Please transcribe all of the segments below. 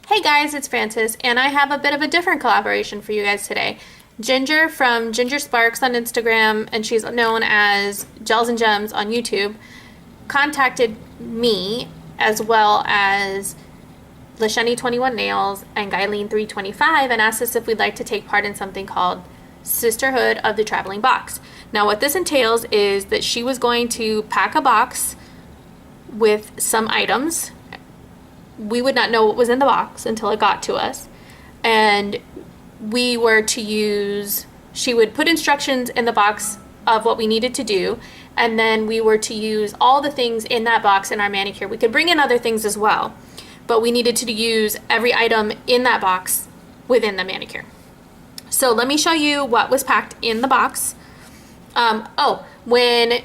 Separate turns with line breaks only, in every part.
Hey guys, it's Frances, and I have a bit of a different collaboration for you guys today. Ginger from Ginger Sparks on Instagram, and she's known as Gels and Gems on YouTube, contacted me as well as Lasheni21 Nails and Layin325 and asked us if we'd like to take part in something called Sisterhood of the Traveling Box. Now what this entails is that she was going to pack a box with some items. We would not know what was in the box until it got to us, and we were to use, she would put instructions in the box of what we needed to do, and then we were to use all the things in that box in our manicure. We could bring in other things as well, but we needed to use every item in that box within the manicure. So let me show you what was packed in the box. When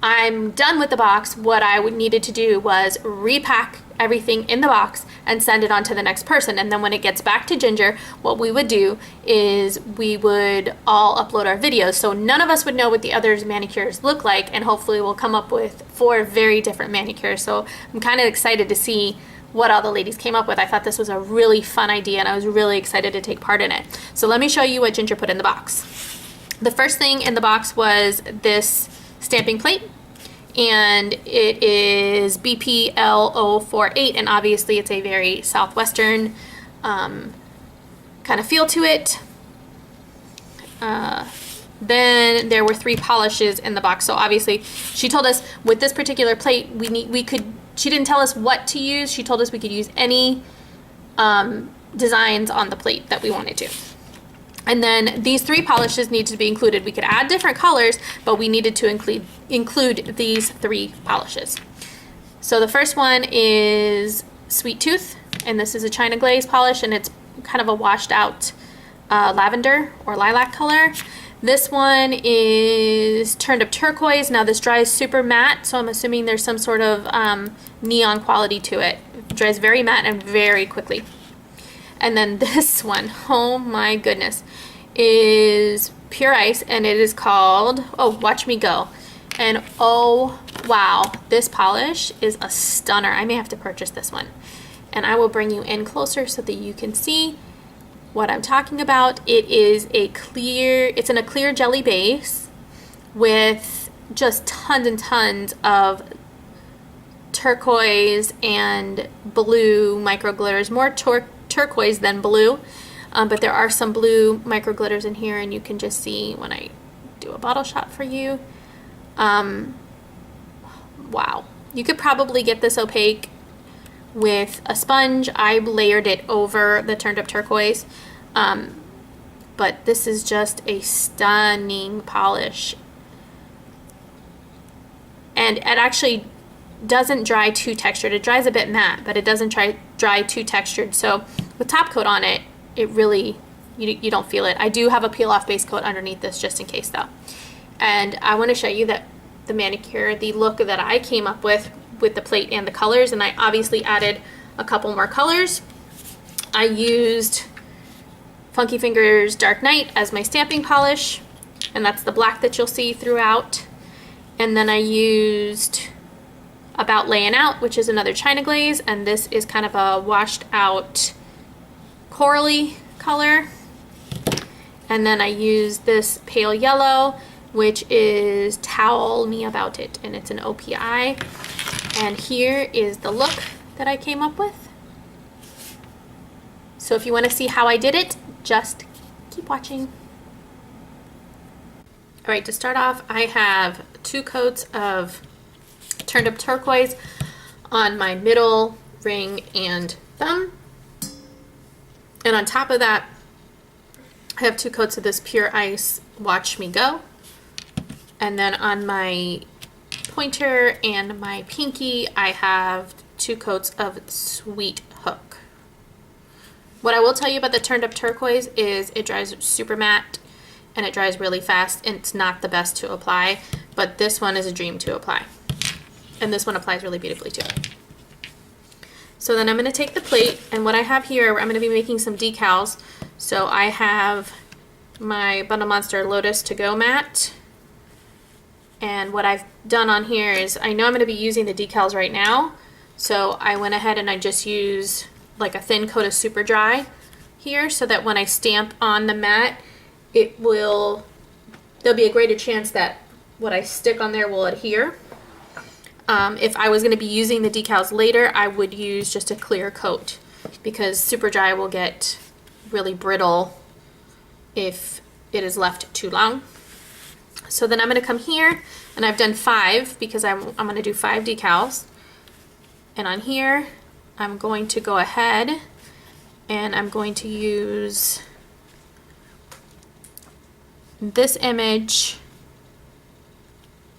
I'm done with the box, what I needed to do was repack everything in the box and send it on to the next person. And then when it gets back to Ginger, what we would do is we would all upload our videos. So none of us would know what the other's manicures look like, and hopefully we'll come up with 4 very different manicures. So I'm kind of excited to see what all the ladies came up with. I thought this was a really fun idea and I was really excited to take part in it. So let me show you what Ginger put in the box. The first thing in the box was this stamping plate, and it is BPL048, and obviously it's a very southwestern kind of feel to it. Then there were 3 polishes in the box. So obviously she told us with this particular plate she didn't tell us what to use. She told us we could use any designs on the plate that we wanted to. And then these 3 polishes need to be included. We could add different colors, but we needed to include these 3 polishes. So the first one is Sweet Tooth, and this is a China Glaze polish, and it's kind of a washed out lavender or lilac color. This one is Turned Up Turquoise. Now this dries super matte, so I'm assuming there's some sort of neon quality to it. It dries very matte and very quickly. And then this one, oh my goodness, is Pure Ice, and it is called, Watch Me Go. And oh wow, this polish is a stunner. I may have to purchase this one. And I will bring you in closer so that you can see what I'm talking about. It is it's in a clear jelly base with just tons and tons of turquoise and blue micro glitters, more turquoise than blue, but there are some blue micro glitters in here, and you can just see when I do a bottle shot for you. Wow, you could probably get this opaque with a sponge. I layered it over the Turned Up Turquoise, but this is just a stunning polish, and it actually doesn't dry too textured. It dries a bit matte, but it doesn't dry too textured. So with top coat on it, it really, you don't feel it. I do have a peel off base coat underneath this just in case though. And I want to show you that the manicure, the look that I came up with the plate and the colors, and I obviously added a couple more colors. I used Funky Fingers Dark Night as my stamping polish, and that's the black that you'll see throughout. And then I used About Layin Out, which is another China Glaze, and this is kind of a washed out corally color. And then I used this pale yellow, which is Towel Me About It, and it's an OPI. And here is the look that I came up with. So if you want to see how I did it, just keep watching. All right, to start off, I have 2 coats of Turned Up Turquoise on my middle ring and thumb. And on top of that, I have 2 coats of this Pure Ice Watch Me Go. And then on my pointer and my pinky, I have 2 coats of Sweet Hook. What I will tell you about the Turned Up Turquoise is it dries super matte and it dries really fast, and it's not the best to apply, but this one is a dream to apply. And this one applies really beautifully too. So then I'm going to take the plate, and what I have here, I'm going to be making some decals. So I have my Bundle Monster Lotus To Go Matte. And what I've done on here is, I know I'm going to be using the decals right now, so I went ahead and I just used like a thin coat of super dry here, so that when I stamp on the mat, there'll be a greater chance that what I stick on there will adhere. If I was going to be using the decals later, I would use just a clear coat, because super dry will get really brittle if it is left too long. So then I'm going to come here, and I've done 5 because I'm going to do 5 decals. And on here, I'm going to go ahead and I'm going to use this image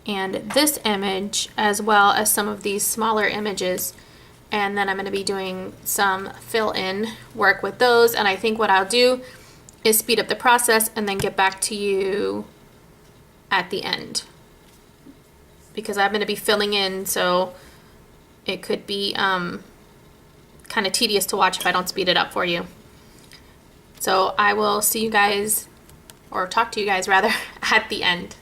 and this image, as well as some of these smaller images, and then I'm going to be doing some fill-in work with those. And I think what I'll do is speed up the process and then get back to you at the end, because I'm going to be filling in, so it could be kind of tedious to watch if I don't speed it up for you. So I will see you guys, or talk to you guys rather, at the end.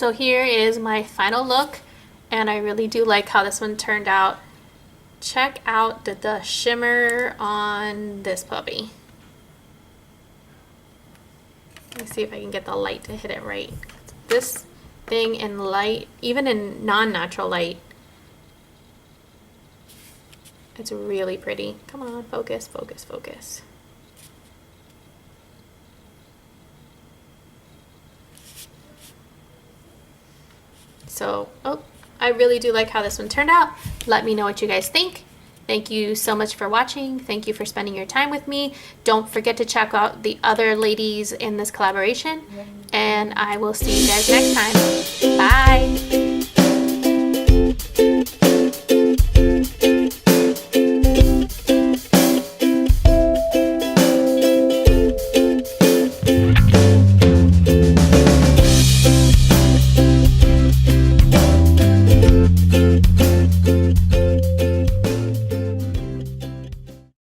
So here is my final look, and I really do like how this one turned out. Check out the shimmer on this puppy. Let me see if I can get the light to hit it right. This thing in light, even in non-natural light, it's really pretty. Come on, focus, focus, focus. So, I really do like how this one turned out. Let me know what you guys think. Thank you so much for watching. Thank you for spending your time with me. Don't forget to check out the other ladies in this collaboration. And I will see you guys next time. Bye.